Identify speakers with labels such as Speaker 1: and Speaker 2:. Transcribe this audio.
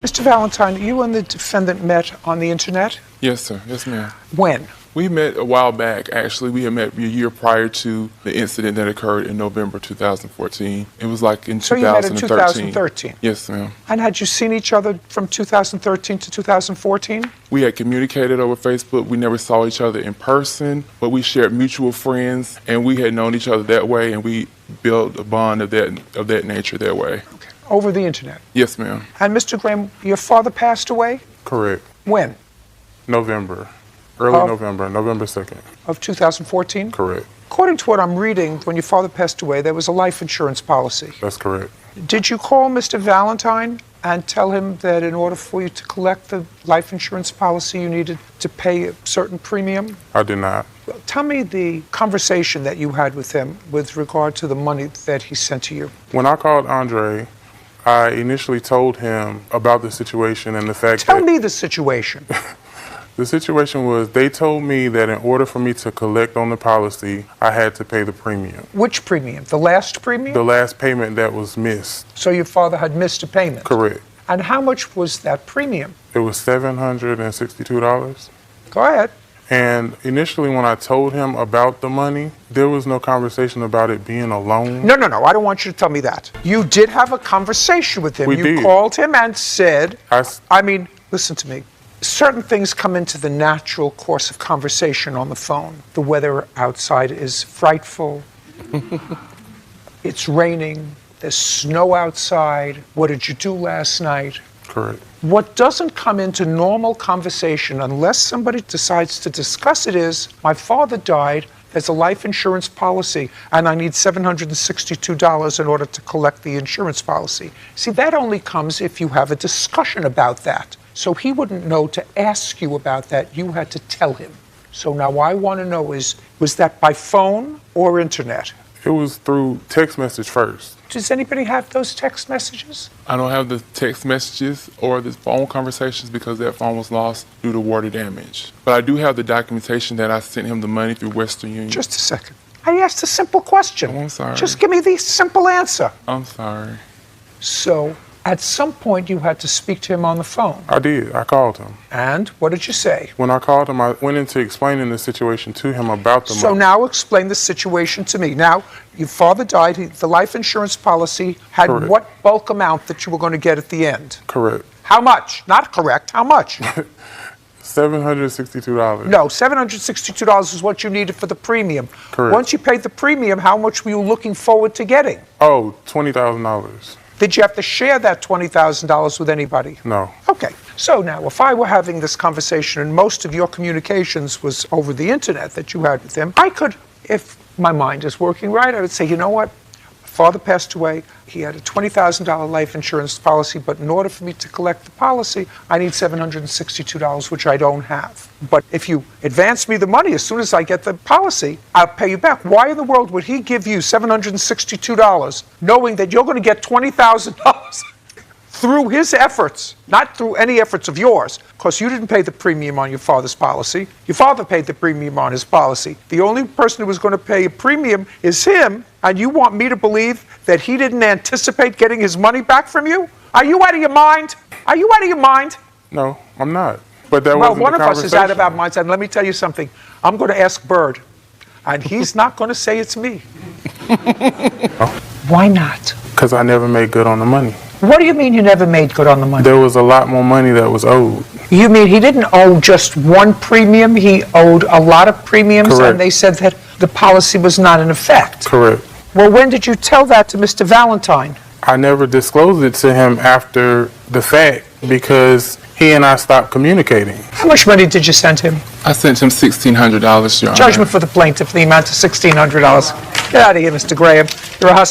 Speaker 1: Mr. Valentine, you and the defendant met on the internet?
Speaker 2: Yes, sir. Yes, ma'am.
Speaker 1: When?
Speaker 2: We met a while back, actually. We had met a year prior to the incident that occurred in November 2014. It was like in 2013.
Speaker 1: So you met in 2013?
Speaker 2: Yes, ma'am.
Speaker 1: And had you seen each other from 2013 to 2014?
Speaker 2: We had communicated over Facebook. We never saw each other in person, but we shared mutual friends, and we had known each other that way, and we built a bond of that nature that way.
Speaker 1: Okay. Over the internet?
Speaker 2: Yes, ma'am.
Speaker 1: And Mr. Graham, your father passed away?
Speaker 3: Correct.
Speaker 1: When?
Speaker 3: November. Early November 2nd.
Speaker 1: Of 2014?
Speaker 3: Correct.
Speaker 1: According to what I'm reading, when your father passed away, there was a life insurance policy.
Speaker 3: That's correct.
Speaker 1: Did you call Mr. Valentine and tell him that in order for you to collect the life insurance policy, you needed to pay a certain premium?
Speaker 3: I did not.
Speaker 1: Well, tell me the conversation that you had with him with regard to the money that he sent to you.
Speaker 3: When I called Andre, I initially told him about the situation and the fact
Speaker 1: Tell me the situation.
Speaker 3: The situation was they told me that in order for me to collect on the policy, I had to pay the premium.
Speaker 1: Which premium? The last premium?
Speaker 3: The last payment that was missed.
Speaker 1: So your father had missed a payment?
Speaker 3: Correct.
Speaker 1: And how much was that premium?
Speaker 3: It was $762.
Speaker 1: Go ahead.
Speaker 3: And initially when I told him about the money, there was no conversation about it being a loan.
Speaker 1: No. I don't want you to tell me that. You did have a conversation with him.
Speaker 3: We
Speaker 1: You
Speaker 3: did.
Speaker 1: called him and said, listen to me. Certain things come into the natural course of conversation on the phone. The weather outside is frightful. It's raining. There's snow outside. What did you do last night?
Speaker 3: Correct.
Speaker 1: What doesn't come into normal conversation unless somebody decides to discuss it is, my father died, there's a life insurance policy, and I need $762 in order to collect the insurance policy. See, that only comes if you have a discussion about that. So he wouldn't know to ask you about that. You had to tell him. So now I want to know was that by phone or internet?
Speaker 3: It was through text message first.
Speaker 1: Does anybody have those text messages?
Speaker 2: I don't have the text messages or the phone conversations because that phone was lost due to water damage. But I do have the documentation that I sent him the money through Western Union.
Speaker 1: Just a second. I asked a simple question.
Speaker 2: Oh, I'm sorry.
Speaker 1: Just give me the simple answer.
Speaker 2: I'm sorry.
Speaker 1: So, at some point you had to speak to him on the phone.
Speaker 3: I did. I called him.
Speaker 1: And what did you say?
Speaker 3: When I called him, I went into explaining the situation to him about the money.
Speaker 1: So now explain the situation to me. Now, your father died. The life insurance policy had
Speaker 3: Correct.
Speaker 1: what bulk amount that you were going to get at the end?
Speaker 3: Correct.
Speaker 1: How much? Not correct. How much?
Speaker 3: $762.
Speaker 1: No, $762 is what you needed for the premium.
Speaker 3: Correct.
Speaker 1: Once you paid the premium, how much were you looking forward to getting?
Speaker 3: Oh, $20,000.
Speaker 1: Did you have to share that $20,000 with anybody?
Speaker 3: No.
Speaker 1: Okay. So now, if I were having this conversation and most of your communications was over the internet that you had with him, I could, if my mind is working right, I would say, you know what? Father passed away. He had a $20,000 life insurance policy, but in order for me to collect the policy, I need $762, which I don't have. But if you advance me the money as soon as I get the policy, I'll pay you back. Why in the world would he give you $762 knowing that you're going to get $20,000 through his efforts, not through any efforts of yours? Because you didn't pay the premium on your father's policy. Your father paid the premium on his policy. The only person who was going to pay a premium is him, and you want me to believe that he didn't anticipate getting his money back from you? Are you out of your mind? Are you out of your mind?
Speaker 3: No, I'm not. But that
Speaker 1: Well,
Speaker 3: wasn't
Speaker 1: one
Speaker 3: the
Speaker 1: of us is out of our
Speaker 3: conversation.
Speaker 1: minds, and let me tell you something. I'm going to ask Bird, and he's not going to say it's me. Why not?
Speaker 3: Because I never made good on the money.
Speaker 1: What do you mean you never made good on the money?
Speaker 3: There was a lot more money that was owed.
Speaker 1: You mean he didn't owe just one premium, he owed a lot of premiums?
Speaker 3: Correct.
Speaker 1: And they said that the policy was not in effect?
Speaker 3: Correct.
Speaker 1: Well, when did you tell that to Mr. Valentine?
Speaker 3: I never disclosed it to him after the fact because he and I stopped communicating.
Speaker 1: How much money did you send him?
Speaker 2: I sent him $1,600, Your Honor.
Speaker 1: Judgment for the plaintiff, the amount of $1,600. Get out of here, Mr. Graham. You're a hustler.